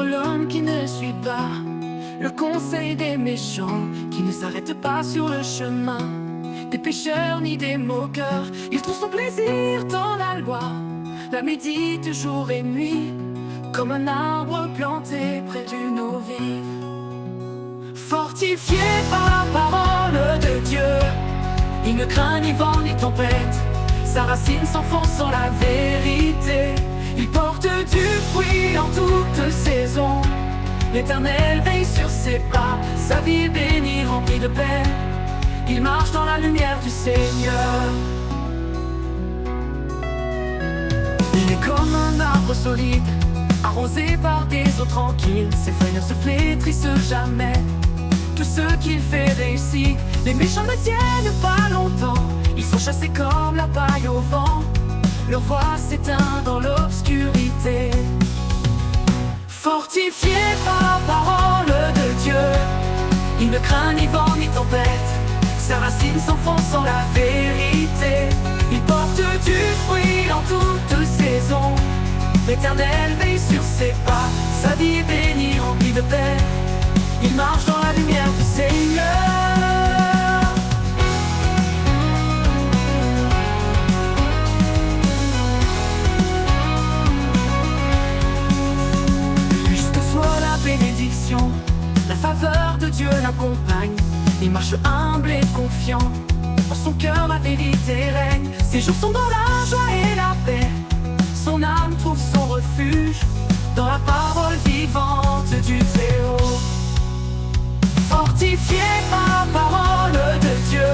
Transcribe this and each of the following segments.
l'homme qui ne suit pas le conseil des méchants, qui ne s'arrête pas sur le chemin des pécheurs ni des moqueurs. Il trouve son plaisir dans la loi, la médite jour et nuit, comme un arbre planté près d'une eau vive. Fortifié par la parole de Dieu, il ne craint ni vent ni tempête. Sa racine s'enfonce dans la vérité. Il porte du fruit en toute saison. L'Éternel veille sur ses pas. Sa vie est bénie, remplie de paix. Il marche dans la lumière du Seigneur. Il est comme un arbre solide, arrosé par des eaux tranquilles. Ses feuilles ne se flétrissent jamais. Tout ce qu'il fait réussit. Les méchants ne tiennent pas longtemps. Ils sont chassés comme la paille au vent. Leur voix s'éteint dans l'obscurité. Fortifié par la parole de Dieu, il ne craint ni vent ni tempête. Sa racine s'enfonce dans la vérité. Il porte du fruit en toute saison. L'Éternel veille sur ses pas. Sa vie est bénie, remplie de paix. Il marche dans la lumière du Seigneur. Juste soit la bénédiction, la faveur de Dieu l'accompagne. Il marche humble et confiant, en son cœur la vérité règne. Ses jours sont dans la joie et la paix. Son âme trouve son refuge dans la parole vivante du Très-Haut. Fortifié par la parole de Dieu,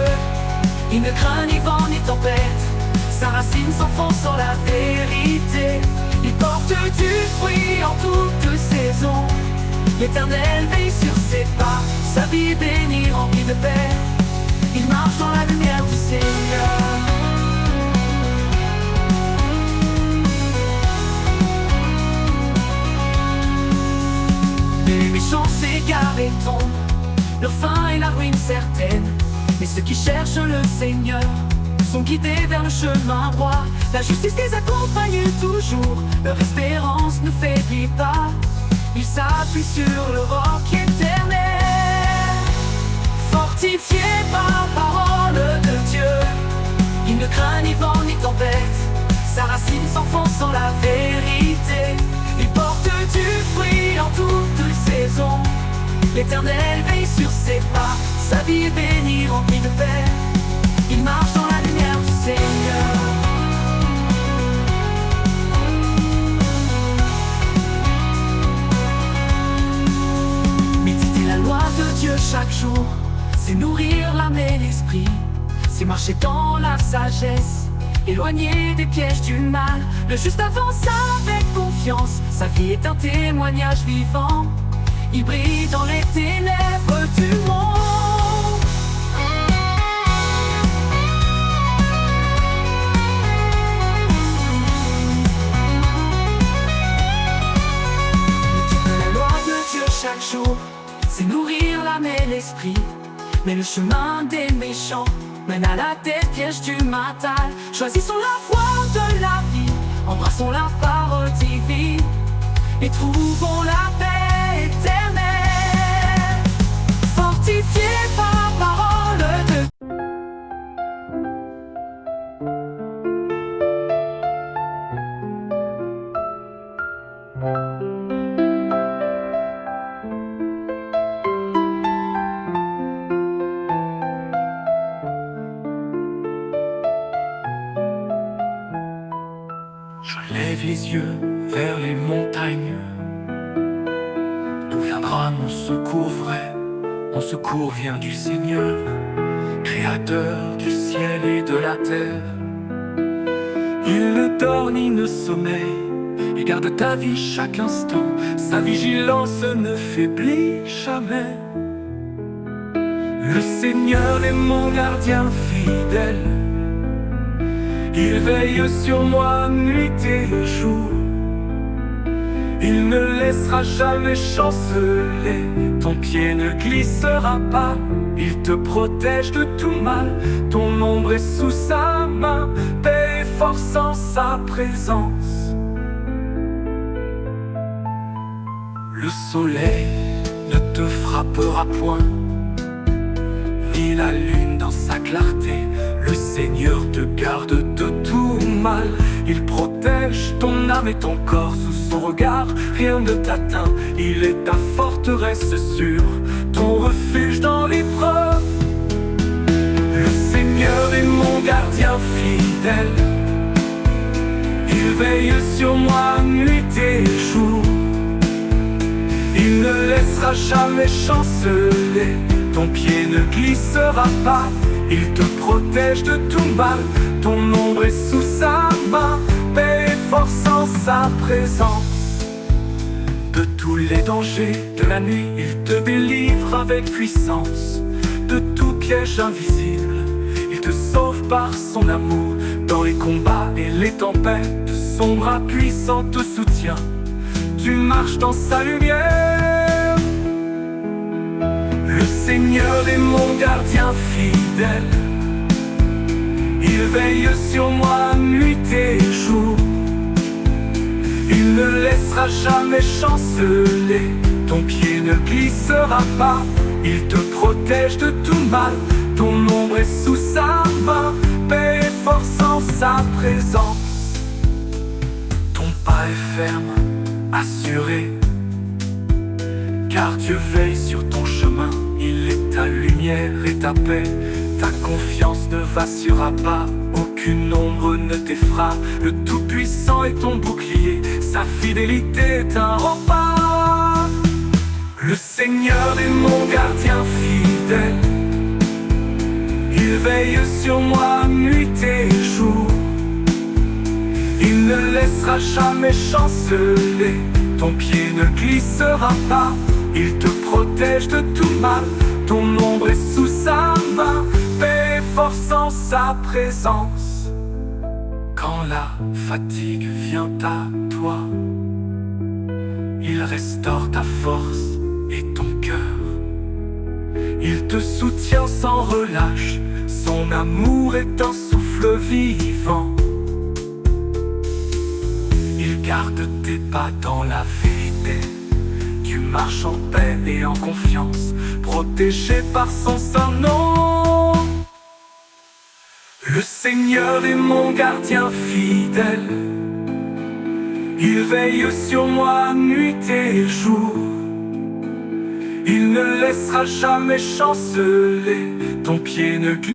il ne craint ni vent ni tempête. Sa racine s'enfonce dans la vérité. Il porte du fruit en toute saison. L'Éternel veille sur ses pas. Sa vie est bénie, remplie de paix. Il marche dans la lumière du Seigneur. Les méchants s'égarent et tombent, leur fin est la ruine certaine. Mais ceux qui cherchent le Seigneur sont guidés vers le chemin droit. La justice les accompagne toujours, leur espérance ne faiblit pas. Ils s'appuient sur le roc éternel. Fortifié par la parole de Dieu, il ne craint ni vent ni tempête. Sa racine s'enfonce dans la vérité. Il porte du fruit en toute saison. L'Éternel veille sur ses pas. Sa vie est bénie, remplie de paix. Il marche dans la lumière du Seigneur. Méditer la loi de Dieu chaque jour, c'est nourrir l'âme et l'esprit. C'est marcher dans la sagesse, éloigné des pièges du mal. Le juste avance avec confiance. Sa vie est un témoignage vivant. Il brille dans les ténèbres du monde. La loi de Dieu chaque jour, c'est nourrir l'âme et l'esprit. Mais le chemin des méchants mène à la tête, piège du matin. Choisissons la voie de la vie, embrassons la parole divine et trouvons la paix éternelle. Fortifié par la parole de Je lève les yeux vers les montagnes. D'où viendra mon secours vrai? Mon secours vient du Seigneur, Créateur du ciel et de la terre. Il ne dort ni ne sommeille, il garde ta vie chaque instant. Sa vigilance ne faiblit jamais. Le Seigneur est mon gardien fidèle. Il veille sur moi nuit et jour. Il ne laissera jamais chanceler. Ton pied ne glissera pas. Il te protège de tout mal. Ton ombre est sous sa main. Paix et force en sa présence. Le soleil ne te frappera point, ni la lune dans sa clarté. Le Seigneur te garde de tout mal. Il protège ton âme et ton corps sous son regard. Rien ne t'atteint, il est ta forteresse sûre, ton refuge dans l'épreuve. Le Seigneur est mon gardien fidèle, il veille sur moi nuit et jour. Il ne laissera jamais chanceler, ton pied ne glissera pas. Il te protège de tout mal, ton ombre est sous sa main. Paix et force en sa présence. De tous les dangers de la nuit, il te délivre avec puissance. De tout piège invisible, il te sauve par son amour. Dans les combats et les tempêtes, son bras puissant te soutient. Tu marches dans sa lumière. Le Seigneur est mon gardien fidèle, il veille sur moi nuit et jour. Il ne laissera jamais chanceler, ton pied ne glissera pas. Il te protège de tout mal, ton ombre est sous sa main. Paix et force en sa présence. Ton pas est ferme, assuré, car Dieu veille sur ton chemin. Il est ta lumière et ta paix. Ta confiance ne vacillera pas, aucune ombre ne t'effraie. Le Tout-Puissant est ton bouclier, sa fidélité est un rempart. Le Seigneur est mon gardien fidèle, il veille sur moi nuit et jour. Il ne laissera jamais chanceler, ton pied ne glissera pas. Il te protège de tout mal, ton ombre est sous sa main. Paix et force en sa présence. Quand la fatigue vient à toi, il restaure ta force et ton cœur. Il te soutient sans relâche, son amour est un souffle vivant. Il garde tes pas dans la vérité, tu marches en paix et en confiance, protégé par son saint nom. Le Seigneur est mon gardien fidèle, il veille sur moi nuit et jour. Il ne laissera jamais chanceler, ton pied ne glisse.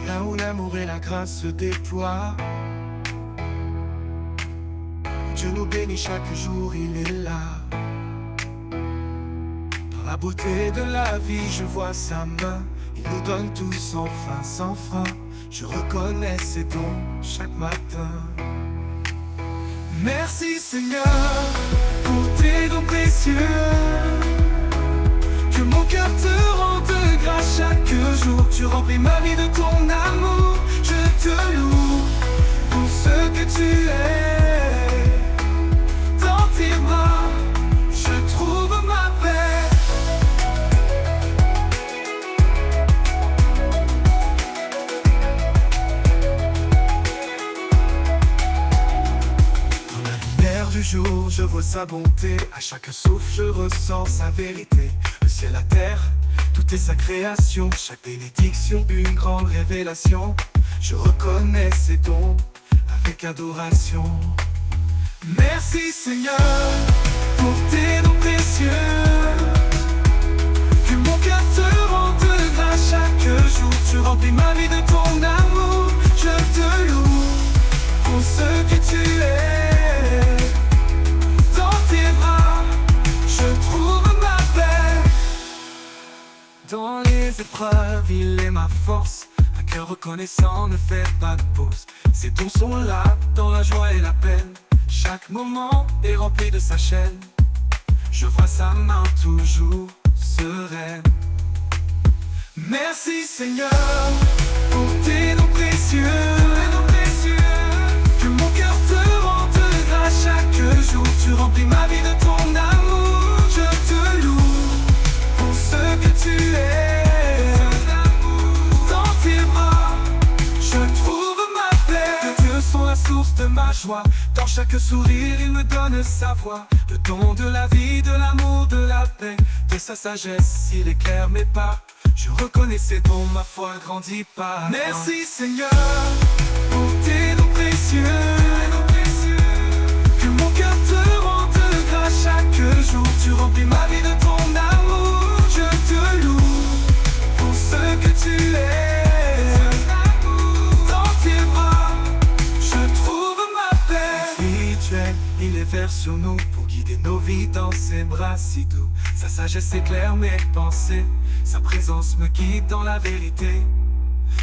Là où l'amour et la grâce se déploient, Dieu nous bénit chaque jour, il est là. Dans la beauté de la vie, je vois sa main, il nous donne tout sans fin, sans frein. Je reconnais ses dons chaque matin. Merci Seigneur pour tes dons précieux. Que mon cœur te rende grâce chaque jour. Tu remplis ma vie de ton amour. Je te loue pour ce que tu es. Dans tes bras, je trouve ma paix. Dans la lumière du jour, je vois sa bonté. À chaque souffle, je ressens sa vérité. Le ciel, la terre, tout est sa création. Chaque bénédiction, une grande révélation. Je reconnais ses dons avec adoration. Merci Seigneur pour tes dons précieux. Que mon cœur te rende grâce chaque jour. Tu remplis ma vie de ton amour. Je te loue pour ce que tu es. Dans tes bras, je trouve ma paix. Dans les épreuves, il est ma force. Un cœur reconnaissant ne fait pas de pause. Ses dons sont là dans la joie et la peine. Chaque moment est rempli de sa chaîne. Je vois sa main toujours sereine. Merci Seigneur pour tes dons précieux. Que mon cœur te rende grâce chaque jour. Tu remplis ma vie de ton amour. Je te loue pour ce que tu es. la source de ma joie. Dans chaque sourire, il me donne sa voix. Le don de la vie, de l'amour, de la paix. De sa sagesse, il éclaire mes pas. Je reconnais ces dons, ma foi grandit pas. Merci Seigneur pour tes dons précieux. Que mon cœur te rende grâce chaque jour. Tu remplis ma vie de ton amour. Je te loue pour ce que tu es. Dans tes bras, je trouve ma paix. Spirituel, il est vers sur nous pour guider nos vies dans ses bras si doux. Sa sagesse éclaire mes pensées. Sa présence me guide dans la vérité.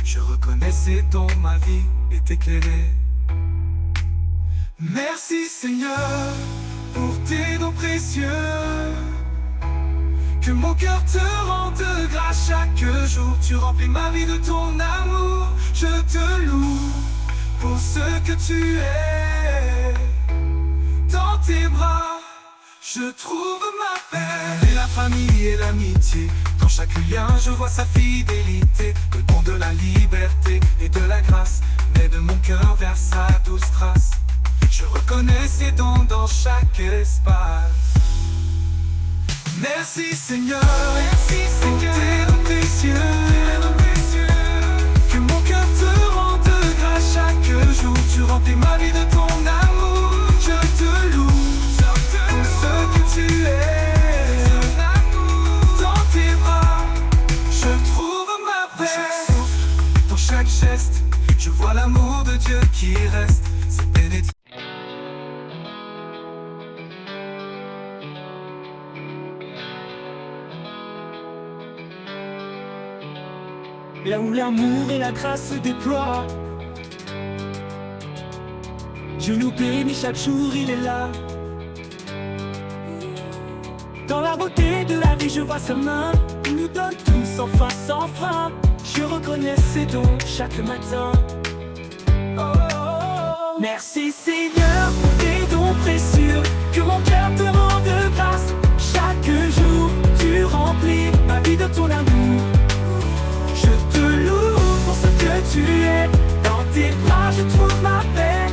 Je reconnais ses dons, ma vie est éclairée. Merci Seigneur pour tes dons précieux. Que mon cœur te rende grâce chaque jour. Tu remplis ma vie de ton amour. Je te loue pour ce que tu es. Dans tes bras, je trouve ma paix. Et la famille et l'amitié. Dans chaque lien, je vois sa fidélité. Le don de la liberté et de la grâce naît de mon cœur vers sa douce trace. Je reconnais ses dons dans chaque espace. Merci Seigneur, pour tes dons précieux. Que mon cœur te rende grâce chaque jour. Tu remplis ma vie de ton amour. Je te loue pour ce que tu es. Dans tes bras, je trouve ma paix. Dans chaque geste, je vois l'amour de Dieu qui reste. C'est bénédiction. Là où l'amour et la grâce se déploient, Dieu nous bénit chaque jour, il est là. Dans la beauté de la vie, je vois sa main. Il nous donne tout sans fin, sans frein. Je reconnais ses dons chaque matin. Oh, oh, oh. Merci Seigneur pour tes dons précieux. Que mon cœur te rende grâce chaque jour. Tu remplis ma vie de ton amour. Je te loue pour ce que tu es. Dans tes bras je trouve ma paix.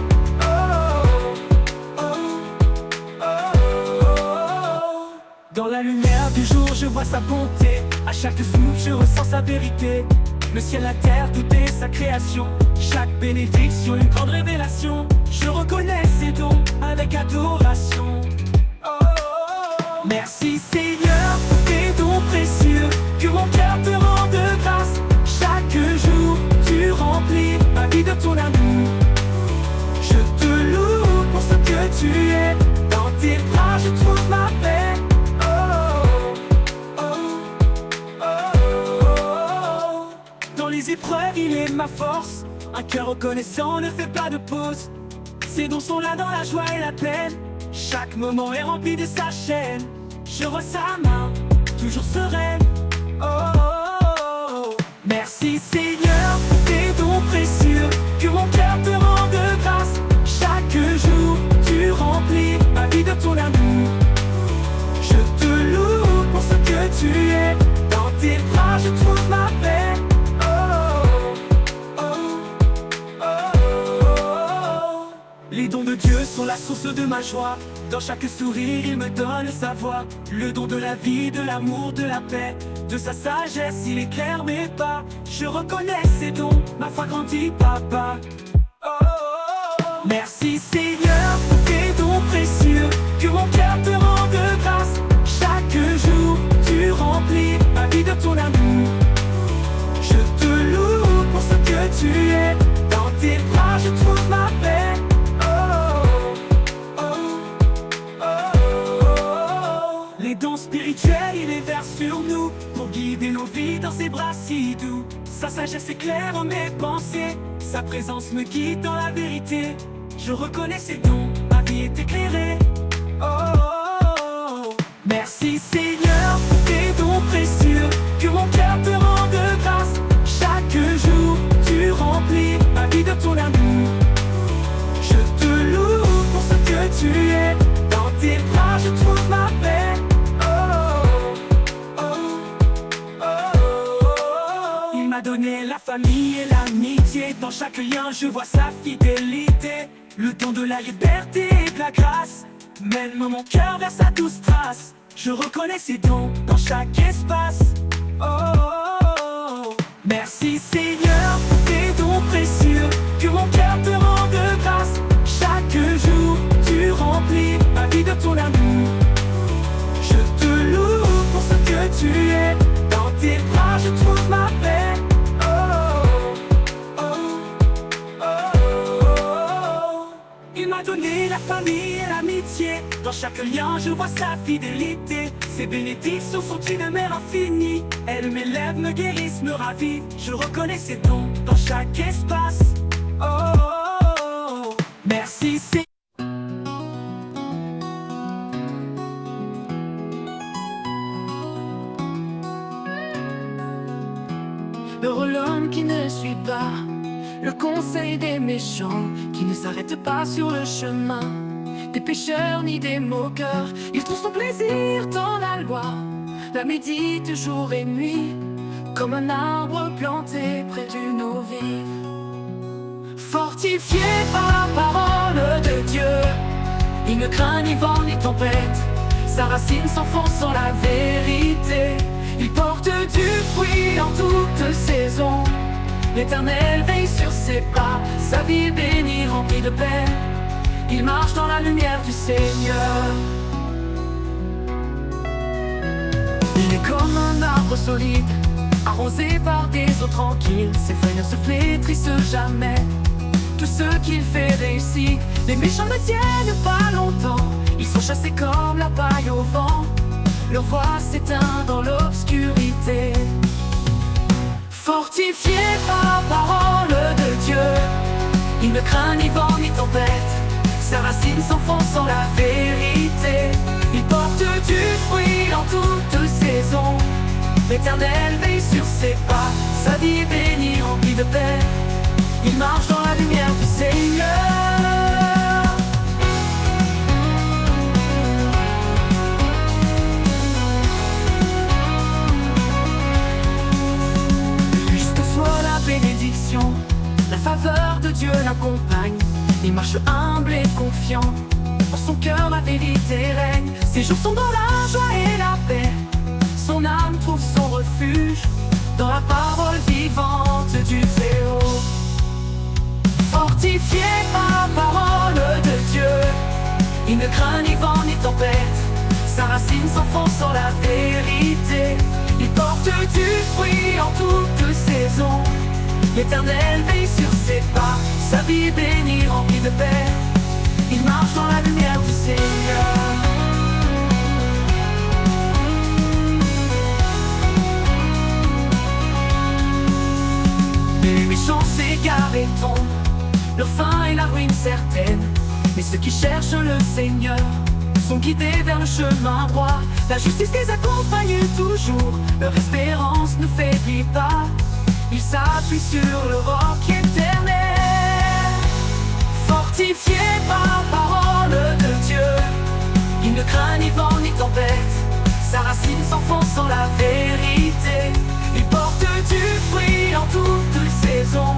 Dans la lumière du jour je vois sa bonté. À chaque souffle je ressens sa vérité. Le ciel, la terre, tout est sa création. Chaque bénédiction, une grande révélation. Je reconnais ses dons avec adoration. Oh, oh, oh. Merci Seigneur pour tes dons précieux. Que mon cœur te rende grâce chaque jour. Tu remplis ma vie de ton amour. Je te loue pour ce que tu es. Dans tes bras je trouve ma paix. Les épreuves, il est ma force. Un cœur reconnaissant ne fait pas de pause. Ses dons sont là dans la joie et la peine. Chaque moment est rempli de sa chaîne. Je vois sa main, toujours sereine. Oh, oh, oh, oh. Merci Seigneur pour tes dons précieux. Que mon cœur te rende grâce chaque jour. Tu remplis ma vie de ton amour. Je te loue pour ce que tu es. Dans tes bras je trouve ma paix. Les dons de Dieu sont la source de ma joie. Dans chaque sourire, il me donne sa voix. Le don de la vie, de l'amour, de la paix. De sa sagesse, il éclaire mes pas. Je reconnais ses dons, ma foi grandit, papa. Oh, oh, oh. Merci Seigneur pour tes dons précieux. Que mon cœur te rende grâce chaque jour. Tu remplis ma vie de ton amour. Je te loue pour ce que tu es. Dans tes bras, je trouve ma paix. Les dons spirituels, il est vers sur nous pour guider nos vies dans ses bras si doux. Sa sagesse éclaire mes pensées. Sa présence me guide dans la vérité. Je reconnais ses dons, ma vie est éclairée. Oh, oh, oh. Merci Seigneur pour tes dons précieux. Que mon cœur te rende grâce chaque jour. Tu remplis ma vie de ton amour. Je te loue pour ce que tu es. Dans tes bras je trouve ma paix. donné la famille et l'amitié. Dans chaque lien je vois sa fidélité. Le don de la liberté et de la grâce mène mon cœur vers sa douce trace. Je reconnais ses dons dans chaque espace. Oh, oh, oh, oh. Merci Seigneur pour tes dons précieux. Que mon cœur te rende grâce. Chaque jour tu remplis ma vie de ton amour. Je te loue pour ce que tu es. Dans tes bras je trouve ma paix. Oh, oh, oh, oh, oh. Il m'a donné la famille et l'amitié. Dans chaque lien je vois sa fidélité. Ses bénédictions sont une mer infinie. Elles m'élèvent, me guérissent, me ravivent. Je reconnais ses dons dans chaque espace. Oh, oh, oh, oh. Merci Seigneur. Heureux l'homme qui ne suit pas le conseil des méchants, qui ne s'arrête pas sur le chemin des pécheurs ni des moqueurs. Il trouve son plaisir dans la loi, la médite jour et nuit, comme un arbre planté près d'une eau vive. Fortifié par la parole de Dieu, il ne craint ni vent ni tempête. Sa racine s'enfonce dans la vérité. Il porte du fruit en toute saison. L'Éternel veille sur ses pas. Sa vie est bénie, remplie de paix. Il marche dans la lumière du Seigneur. Il est comme un arbre solide, arrosé par des eaux tranquilles. Ses feuilles ne se flétrissent jamais. Tout ce qu'il fait réussit. Les méchants ne tiennent pas longtemps. Ils sont chassés comme la paille au vent. Leur voix s'éteint dans l'obscurité. Fortifié par la parole de Dieu, il ne craint ni vent ni tempête. Sa racine s'enfonce dans la vérité. Il porte du fruit en toute saison. L'Éternel veille sur ses pas. Sa vie est bénie, remplie de paix. Il marche dans la lumière du Seigneur. Bénédiction, la faveur de Dieu l'accompagne. Il marche humble et confiant. En son cœur la vérité règne. Ses jours sont dans la joie et la paix. Son âme trouve son refuge dans la parole vivante du Très-Haut. Fortifié par la parole de Dieu, il ne craint ni vent ni tempête. Sa racine s'enfonce dans la vérité. Il porte du fruit en toute saison. L'Éternel veille sur ses pas. Sa vie est bénie, remplie de paix. Il marche dans la lumière du Seigneur. Les méchants s'égarent et tombent. Leur fin est la ruine certaine. Mais ceux qui cherchent le Seigneur sont guidés vers le chemin droit. La justice les accompagne toujours. Leur espérance ne faiblit pas. Ils s'appuient sur le roc éternel. Fortifié par la parole de Dieu, il ne craint ni vent ni tempête. Sa racine s'enfonce dans la vérité. Il porte du fruit en toute saison.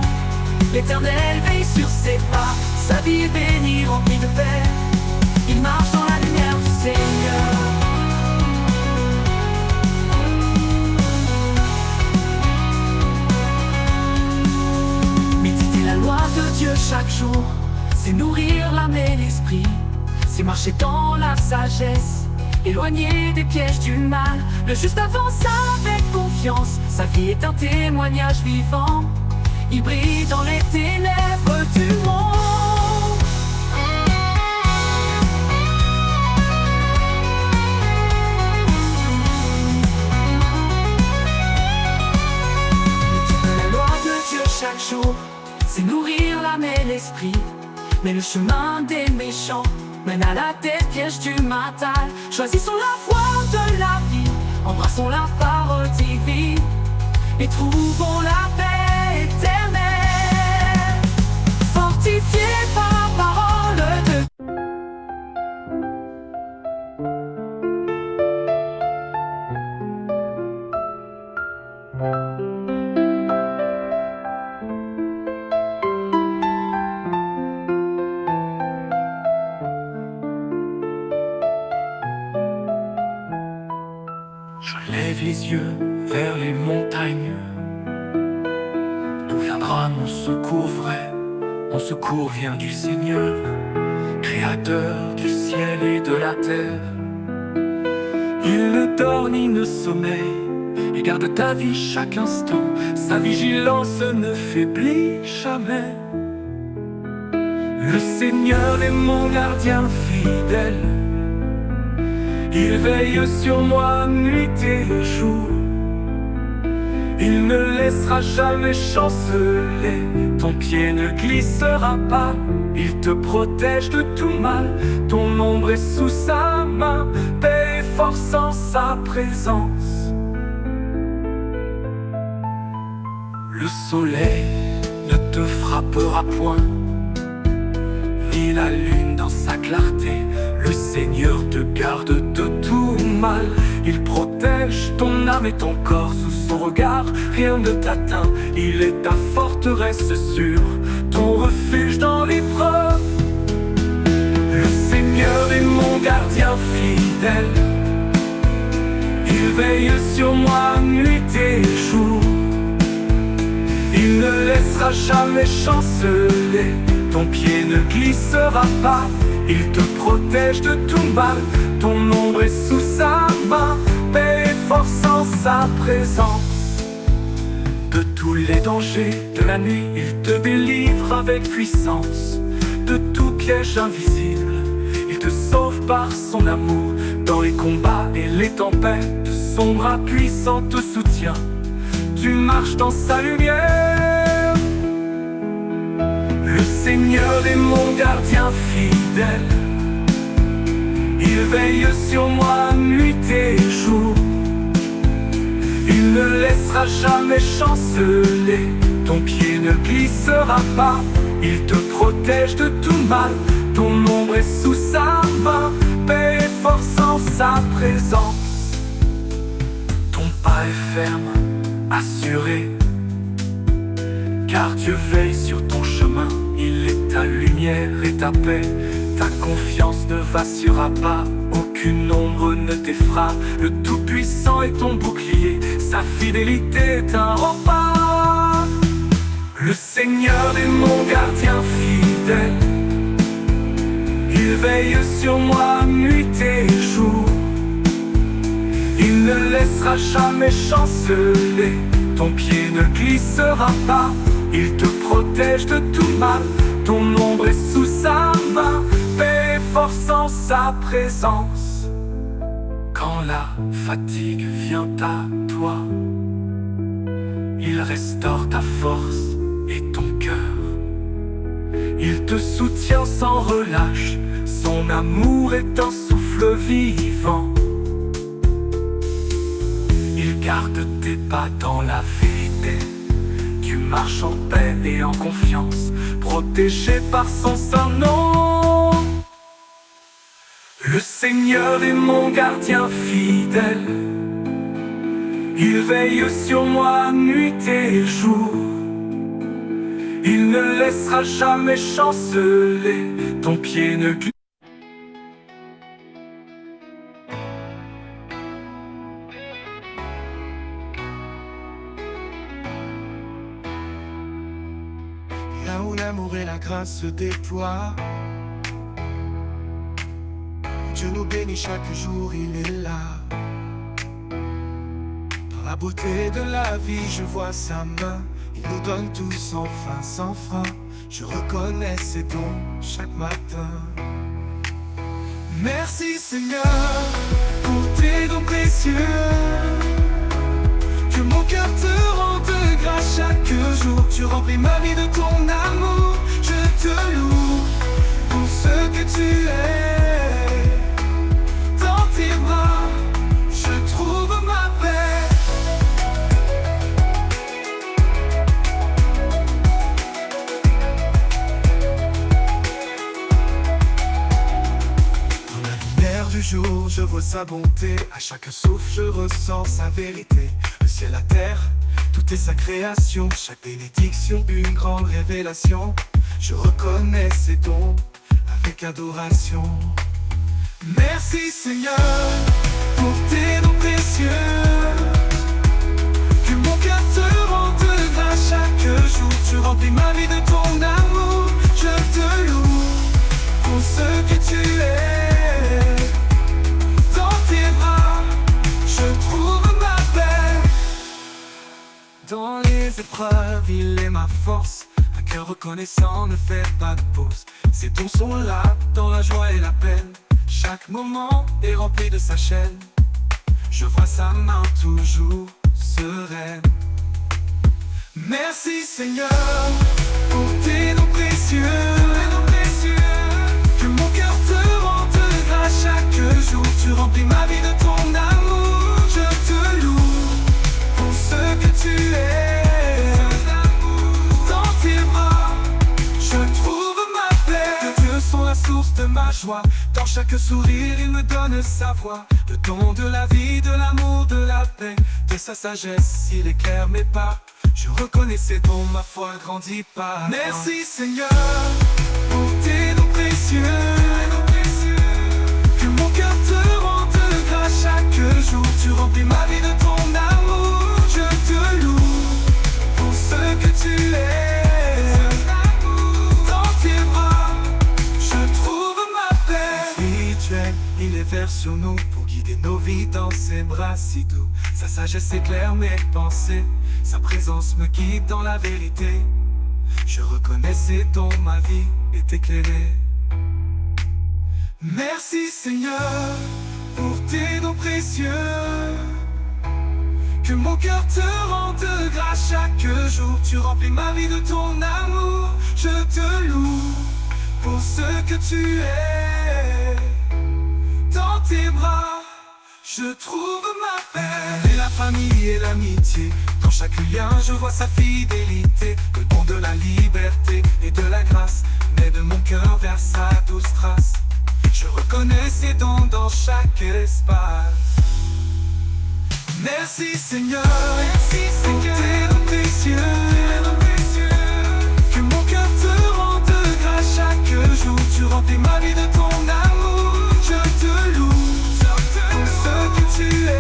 L'Éternel veille sur ses pas. Sa vie est bénie, remplie de paix. Il marche dans la lumière du Seigneur. De Dieu chaque jour, c'est nourrir l'âme et l'esprit. C'est marcher dans la sagesse, éloigné des pièges du mal. Le juste avance avec confiance. Sa vie est un témoignage vivant. Il brille dans les ténèbres du monde. La loi de Dieu chaque jour, c'est nourrir l'âme et l'esprit. Mais le chemin des méchants mène à la tête, piège du matin. Choisissons la voie de la vie, embrassons la parole divine et trouvons la paix éternelle. Fortifiés par la parole de lève les yeux vers les montagnes. D'où viendra mon secours vrai? Mon secours vient du Seigneur, Créateur du ciel et de la terre. Il ne dort ni ne sommeille, il garde ta vie chaque instant. Sa vigilance ne faiblit jamais. Le Seigneur est mon gardien fidèle, il veille sur moi nuit et jour. Il ne laissera jamais chanceler, ton pied ne glissera pas. Il te protège de tout mal, ton ombre est sous sa main. Paix et force en sa présence. Le soleil ne te frappera point, ni la lune dans sa clarté. Le Seigneur te garde de tout mal. Il protège ton âme et ton corps sous son regard. Rien ne t'atteint, il est ta forteresse sûre, ton refuge dans l'épreuve. Le Seigneur est mon gardien fidèle, il veille sur moi nuit et jour. Il ne laissera jamais chanceler, ton pied ne glissera pas. Il te protège de tout mal, ton ombre est sous sa main. Paix et force en sa présence. De tous les dangers de la nuit, il te délivre avec puissance. De tout piège invisible, il te sauve par son amour. Dans les combats et les tempêtes, son bras puissant te soutient. Tu marches dans sa lumière. Le Seigneur est mon gardien fidèle, il veille sur moi nuit et jour. Il ne laissera jamais chanceler, ton pied ne glissera pas. Il te protège de tout mal, ton ombre est sous sa main. Paix et force en sa présence. Ton pas est ferme, assuré, car Dieu veille sur ton chemin. Il est ta lumière et ta paix, ta confiance ne vacillera pas. Aucune ombre ne t'effraie, le Tout-Puissant est ton bouclier, sa fidélité est un rempart. Le Seigneur est mon gardien fidèle, il veille sur moi nuit et jour. Il ne laissera jamais chanceler, ton pied ne glissera pas. Il te protège de tout mal, ton ombre est sous sa main. Paix et force en sa présence. Quand la fatigue vient à toi, il restaure ta force et ton cœur. Il te soutient sans relâche, son amour est un souffle vivant. Il garde tes pas dans la vérité, tu marches en paix et en confiance, protégé par son saint nom. Le Seigneur est mon gardien fidèle, il veille sur moi nuit et jour. Il ne laissera jamais chanceler, ton pied ne glisse. Là où l'amour et la grâce se déploient, Dieu nous bénit chaque jour, il est là. Dans la beauté de la vie, je vois sa main, il nous donne tout sans fin, sans frein. Je reconnais ses dons chaque matin. Merci Seigneur pour tes dons précieux. Que mon cœur te rende grâce chaque jour. Tu remplis ma vie de ton amour. Je te loue pour ce que tu es. Dans tes bras, je trouve ma paix. Dans la lumière du jour, je vois sa bonté. À chaque souffle, je ressens sa vérité. Le ciel, la terre, tout est sa création. Chaque bénédiction, une grande révélation. Je reconnais ses dons avec adoration. Merci Seigneur pour tes dons précieux. tu remplis ma vie de ton amour. Je te loue pour ce que tu es. Dans tes bras, je trouve ma paix. Dans les épreuves, il est ma force. Un cœur reconnaissant ne fait pas de pause. Ses dons sont là, dans la joie et la peine. Chaque moment est rempli de sa chaîne. Je vois sa main toujours sereine. Merci Seigneur pour tes dons précieux. Que mon cœur te rende grâce chaque jour. Tu remplis ma vie de ton amour. Je te loue pour ce que tu es. Dans tes bras, je trouve ma paix. Que Dieu sont la source de ma joie. Dans chaque sourire, il me donne sa voix. Le don de la vie, de l'amour, de la paix. De sa sagesse, il éclaire mes pas. Je reconnais ses dons, ma foi grandit pas. Merci Seigneur pour tes dons précieux. Que mon cœur te rende grâce chaque jour. Tu remplis ma vie de ton amour. Je te loue pour ce que tu es. Dans tes bras, je trouve ma paix. Spirituel, il est vers sur nous pour guider nos vies dans ses bras si doux. Sa sagesse éclaire mes pensées. Sa présence me guide dans la vérité. Je reconnais ses dons, ma vie est éclairée. Merci Seigneur pour tes dons précieux. Que mon cœur te rende grâce chaque jour. Tu remplis ma vie de ton amour. Je te loue pour ce que tu es. Dans tes bras, je trouve ma paix. Et la famille et l'amitié. Dans chaque lien je vois sa fidélité. Le don de la liberté et de la grâce naît de mon cœur vers sa douce trace. Je reconnais ses dons dans chaque espace. Merci Seigneur, pour tes dons précieux. Que mon cœur te rende grâce chaque jour. Tu remplis ma vie de ton amour. Je te loue pour ce que tu es.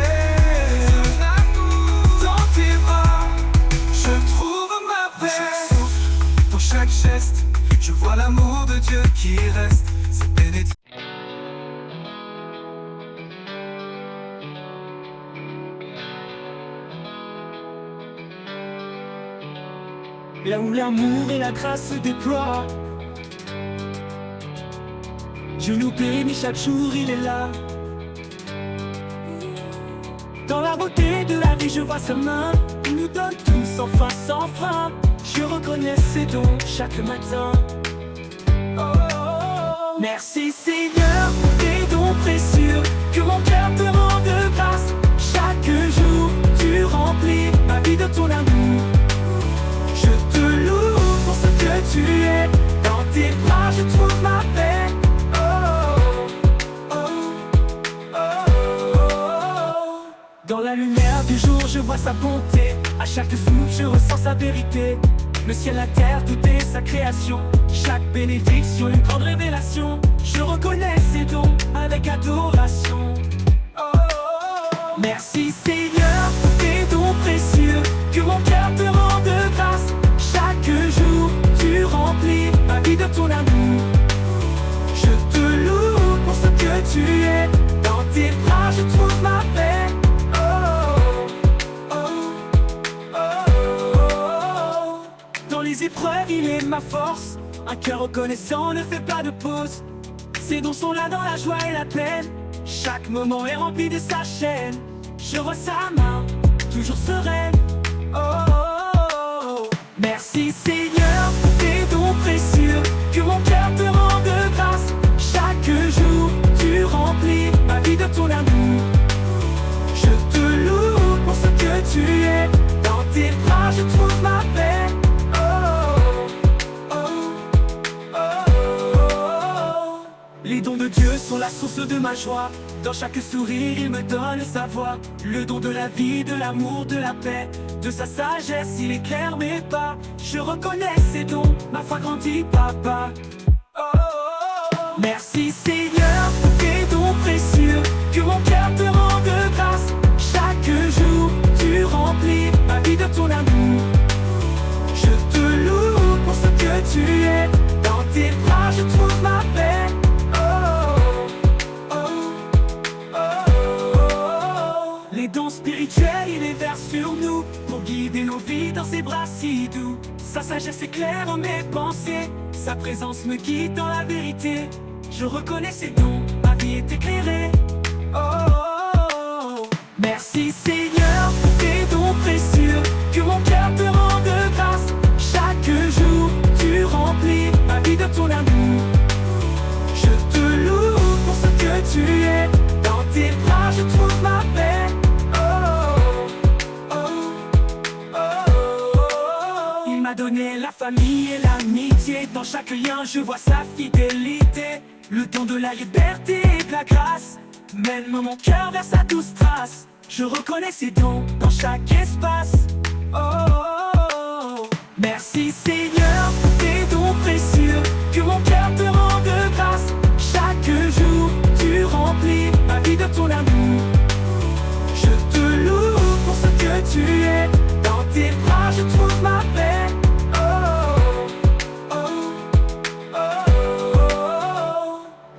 Chaque geste, je vois l'amour de Dieu qui reste. C'est bénédiction. Là où l'amour et la grâce se déploient, Dieu nous bénit chaque jour, il est là. Dans la beauté de la vie, je vois sa main. Il nous donne tout sans fin, sans frein. Je reconnais ses dons chaque matin. Oh, oh, oh. Merci Seigneur pour tes dons précieux. Que mon cœur te rende grâce chaque jour. Tu remplis ma vie de ton amour. Je te loue pour ce que tu es. Dans tes bras je trouve ma paix. Oh, oh, oh, oh, oh. Dans la lumière du jour je vois sa bonté. À chaque souffle je ressens sa vérité. Le ciel, la terre, tout est sa création. Chaque bénédiction, une grande révélation. Je reconnais ses dons avec adoration. Oh, oh, oh. Merci Seigneur pour tes dons précieux. Que mon cœur te rende grâce chaque jour. Tu remplis ma vie de ton amour. Je te loue pour ce que tu es. Dans tes bras je trouve ma paix. Les épreuves, il est ma force. Un cœur reconnaissant ne fait pas de pause. Ses dons sont là dans la joie et la peine. Chaque moment est rempli de sa chaîne. Je vois sa main, toujours sereine. Oh, oh, oh, oh. Merci Seigneur pour tes dons précieux. Que mon cœur te rende grâce chaque jour. Tu remplis ma vie de ton amour. Je te loue pour ce que tu es. Dans tes bras je trouve ma paix. Les dons de Dieu sont la source de ma joie. Dans chaque sourire, il me donne sa voix. Le don de la vie, de l'amour, de la paix. De sa sagesse, il éclaire mes pas. Je reconnais ses dons, ma foi grandit, papa. Oh, oh, oh. Merci Seigneur pour tes dons précieux. Que mon cœur te rende grâce chaque jour. Tu remplis ma vie de ton amour. Je te loue sur nous pour guider nos vies dans ses bras si doux. Sa sagesse éclaire mes pensées, sa présence me guide dans la vérité. Je reconnais ses dons, ma vie est éclairée. Oh, oh, oh. Merci Seigneur pour tes dons précieux, que mon cœur te rende grâce. Chaque jour tu remplis ma vie de ton amour. Je te loue pour ce que tu es, dans tes bras je trouve ma paix. Il m'a donné la famille et l'amitié, dans chaque lien je vois sa fidélité. Le don de la liberté et de la grâce mène mon cœur vers sa douce trace. Je reconnais ses dons dans chaque espace. Oh, oh, oh. Merci Seigneur pour tes dons précieux, que mon cœur te rende grâce. Chaque jour tu remplis ma vie de ton amour. Je te loue pour ce que tu es, dans tes bras je trouve ma paix.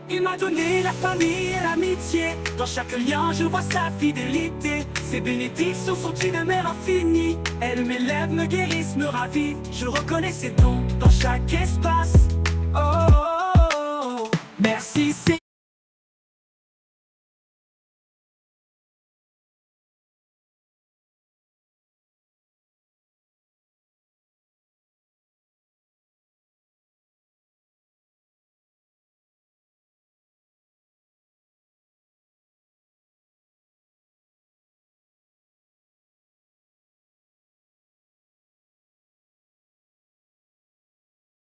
Il m'a donné la famille et l'amitié, dans chaque lien je vois sa fidélité. Ses bénédictions sont une mer infinie, elles m'élèvent, me guérissent, me ravivent. Je reconnais ses dons dans chaque espace. Oh, oh, oh, oh. Merci